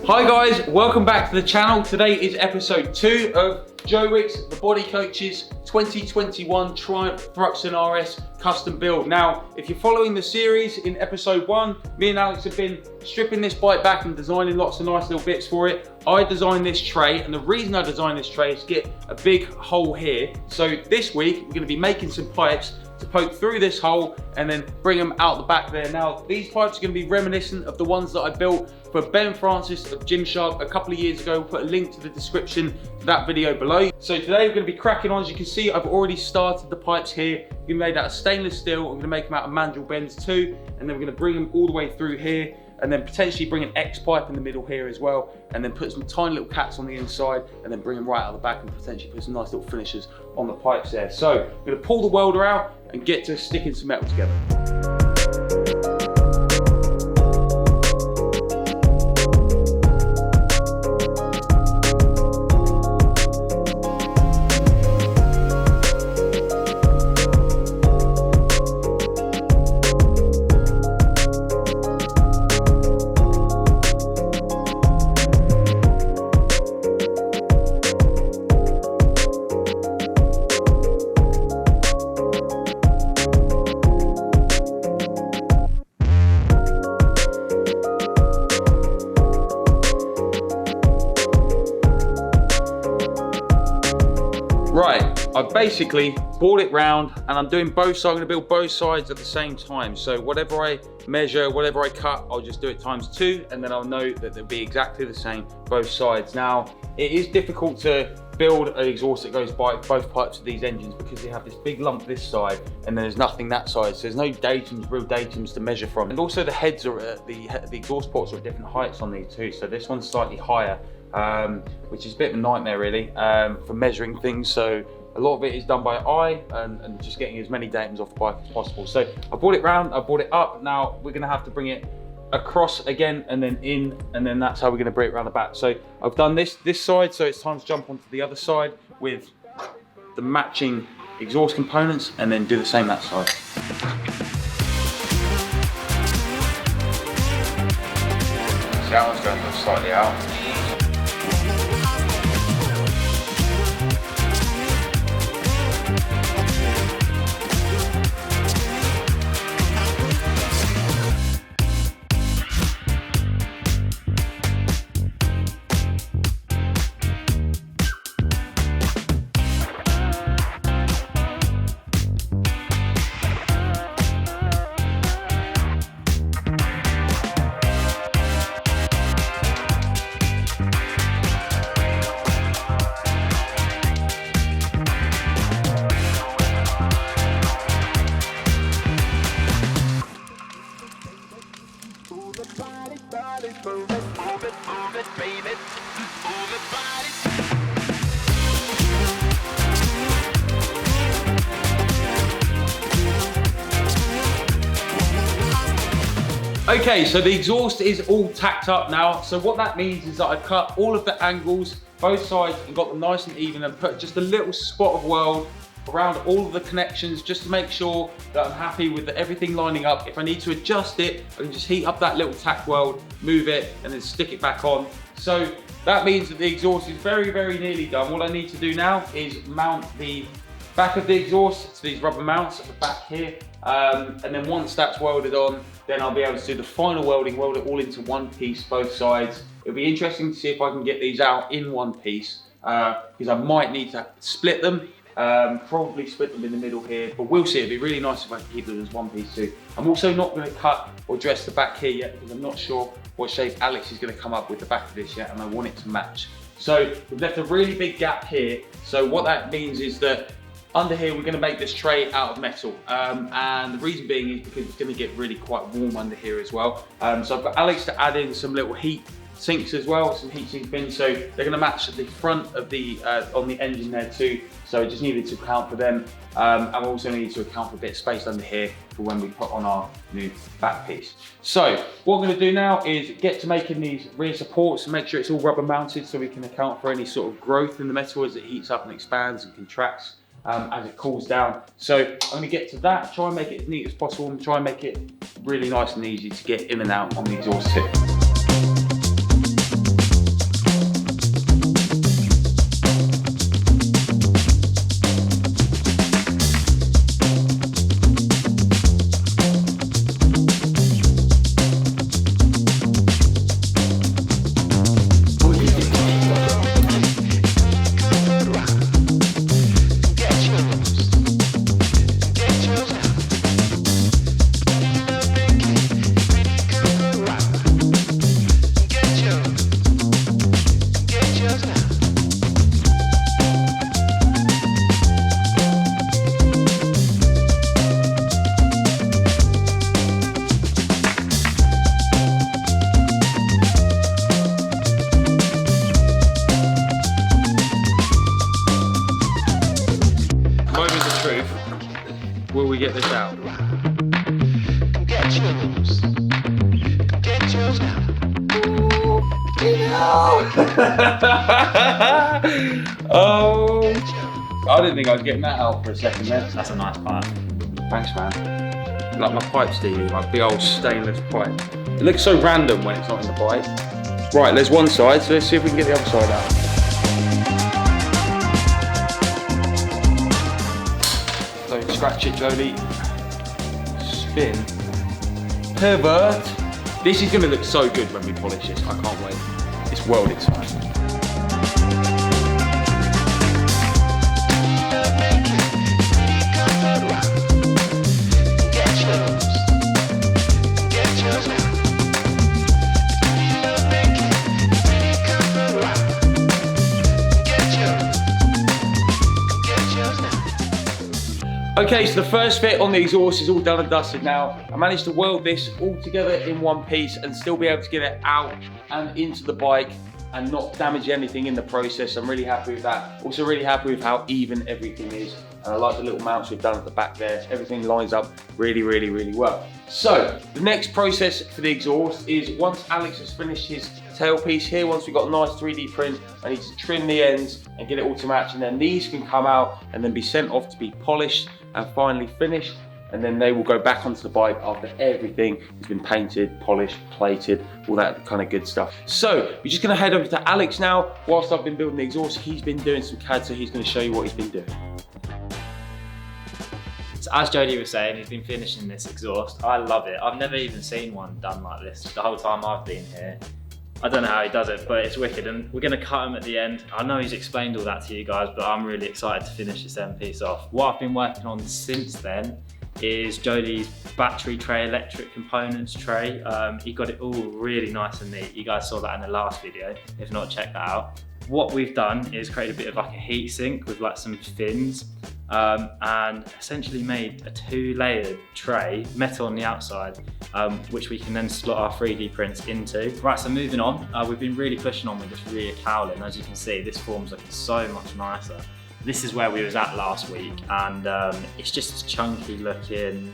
Hi guys, welcome back to the channel. Today is episode 2 of Joe Wicks, the Body Coach's 2021 Triumph Thruxton RS custom build. Now, if you're following the series, in episode 1, me and Alex have been stripping this bike back and designing lots of nice little bits for it. I designed this tray, and the reason I designed this tray is to get a big hole here. So this week, we're gonna be making some pipes to poke through this hole and then bring them out the back there. Now, these pipes are going to be reminiscent of the ones that I built for Ben Francis of Gymshark a couple of years ago. We'll put a link to the description to that video below. So today we're going to be cracking on. As you can see, I've already started the pipes here. We're made out of stainless steel. I'm going to make them out of mandrel bends too, and then we're going to bring them all the way through here, and then potentially bring an X pipe in the middle here as well, and then put some tiny little cats on the inside, and then bring them right out the back and potentially put some nice little finishes on the pipes there. So I'm going to pull the welder out and get to sticking some metal together. Right, I've basically brought it round and I'm doing both sides. I'm gonna build both sides at the same time. So whatever I measure, whatever I cut, I'll just do it times 2, and then I'll know that they'll be exactly the same both sides. Now, it is difficult to build an exhaust that goes by both pipes of these engines because they have this big lump this side and then there's nothing that side. So there's no datums, real datums to measure from. And also the heads are, the exhaust ports are at different heights on these too. So this one's slightly higher, which is a bit of a nightmare really for measuring things. So a lot of it is done by eye and just getting as many datums off the bike as possible. So I brought it round, I brought it up. Now we're gonna have to bring it across again and then in, and then that's how we're gonna bring it around the back. So I've done this side, so it's time to jump onto the other side with the matching exhaust components and then do the same that side. So that one's going slightly out. Okay, so the exhaust is all tacked up now. So what that means is that I've cut all of the angles, both sides, and got them nice and even, and put just a little spot of weld around all of the connections just to make sure that I'm happy with everything lining up. If I need to adjust it, I can just heat up that little tack weld, move it, and then stick it back on. So that means that the exhaust is very, very nearly done. What I need to do now is mount the back of the exhaust to these rubber mounts at the back here. And then once that's welded on, then I'll be able to do the final welding, weld it all into one piece, both sides. It'll be interesting to see if I can get these out in one piece, because I might need to split them, probably split them in the middle here, but we'll see. It'd be really nice if I can keep them as one piece too. I'm also not going to cut or dress the back here yet, because I'm not sure what shape Alex is going to come up with the back of this yet, and I want it to match. So we've left a really big gap here. So what that means is that under here, we're going to make this tray out of metal, and the reason being is because it's going to get really quite warm under here as well. So I've got Alex to add in some little heat sinks as well, some heat sink bins, so they're going to match the front of the on the engine there too. So I just needed to account for them, and we also need to account for a bit of space under here for when we put on our new back piece. So what I'm going to do now is get to making these rear supports and make sure it's all rubber mounted so we can account for any sort of growth in the metal as it heats up and expands and contracts as it cools down. So I'm going to get to that, try and make it as neat as possible, and try and make it really nice and easy to get in and out on the exhaust tip. Oh, I didn't think I was getting that out for a second then. That's a nice pipe. Thanks, man. Like my pipe, Stevie, my big old stainless pipe. It looks so random when it's not in the bike. Right, there's one side, so let's see if we can get the other side out. So scratch it, Jody. Spin. Pivot. This is gonna look so good when we polish this. I can't wait. It's world exciting. Okay, so the first fit on the exhaust is all done and dusted now. I managed to weld this all together in one piece and still be able to get it out and into the bike and not damage anything in the process. I'm really happy with that. Also really happy with how even everything is. And I like the little mounts we've done at the back there. Everything lines up really, really, really well. So the next process for the exhaust is once Alex has finished his tailpiece here, once we've got a nice 3D print, I need to trim the ends and get it all to match, and then these can come out and then be sent off to be polished and finally finished, and then they will go back onto the bike after everything has been painted, polished, plated, all that kind of good stuff. So we're just gonna head over to Alex now. Whilst I've been building the exhaust, he's been doing some CAD, so he's gonna show you what he's been doing. So as Jody was saying, he's been finishing this exhaust. I love it. I've never even seen one done like this the whole time I've been here. I don't know how he does it, but it's wicked, and we're gonna cut him at the end. I know he's explained all that to you guys, but I'm really excited to finish this end piece off. What I've been working on since then is Jody's battery tray, electric components tray. He got it all really nice and neat. You guys saw that in the last video. If not, check that out. What we've done is create a bit of like a heat sink with like some fins, and essentially made a 2-layered tray, metal on the outside, which we can then slot our 3D prints into. Right, so moving on, we've been really pushing on with this rear cowling. As you can see, this form's looking so much nicer. This is where we was at last week, and it's just this chunky looking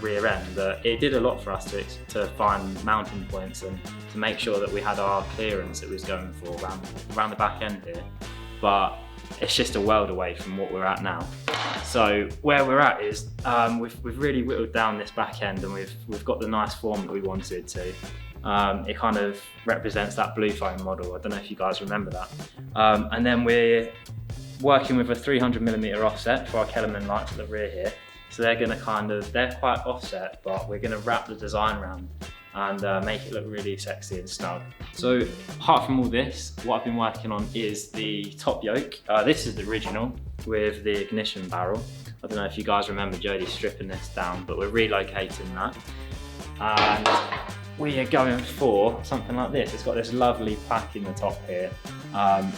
rear end that it did a lot for us to find mounting points and to make sure that we had our clearance that we was going for around the back end here. But it's just a world away from what we're at now. So where we're at is we've really whittled down this back end, and we've got the nice form that we wanted to. It kind of represents that blue foam model. I don't know if you guys remember that. And then we're working with a 300mm offset for our Kellerman lights at the rear here. So they're quite offset, but we're gonna wrap the design around and make it look really sexy and snug. So apart from all this, what I've been working on is the top yoke. This is the original with the ignition barrel. I don't know if you guys remember Jody stripping this down, but we're relocating that. And we are going for something like this. It's got this lovely plaque in the top here,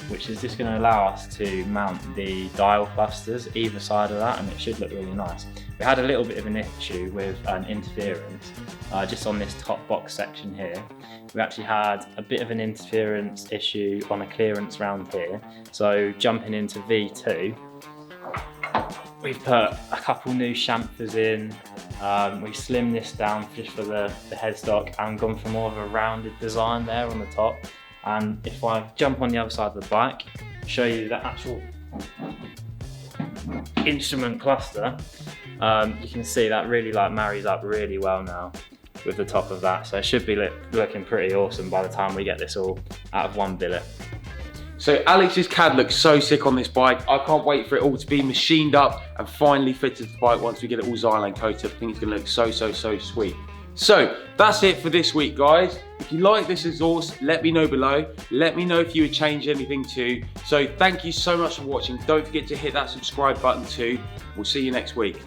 which is just going to allow us to mount the dial clusters either side of that, and it should look really nice. We had a little bit of an issue with an interference just on this top box section here. We actually had a bit of an interference issue on a clearance round here. So jumping into V2, we've put a couple new chamfers in. We slimmed this down just for the headstock and gone for more of a rounded design there on the top. And if I jump on the other side of the bike, show you the actual instrument cluster, you can see that really marries up really well now with the top of that. So it should be looking pretty awesome by the time we get this all out of one billet. So Alex's CAD looks so sick on this bike. I can't wait for it all to be machined up and finally fitted to the bike once we get it all Xylane coated. I think it's gonna look so sweet. So that's it for this week, guys. If you like this exhaust, let me know below. Let me know if you would change anything too. So thank you so much for watching. Don't forget to hit that subscribe button too. We'll see you next week.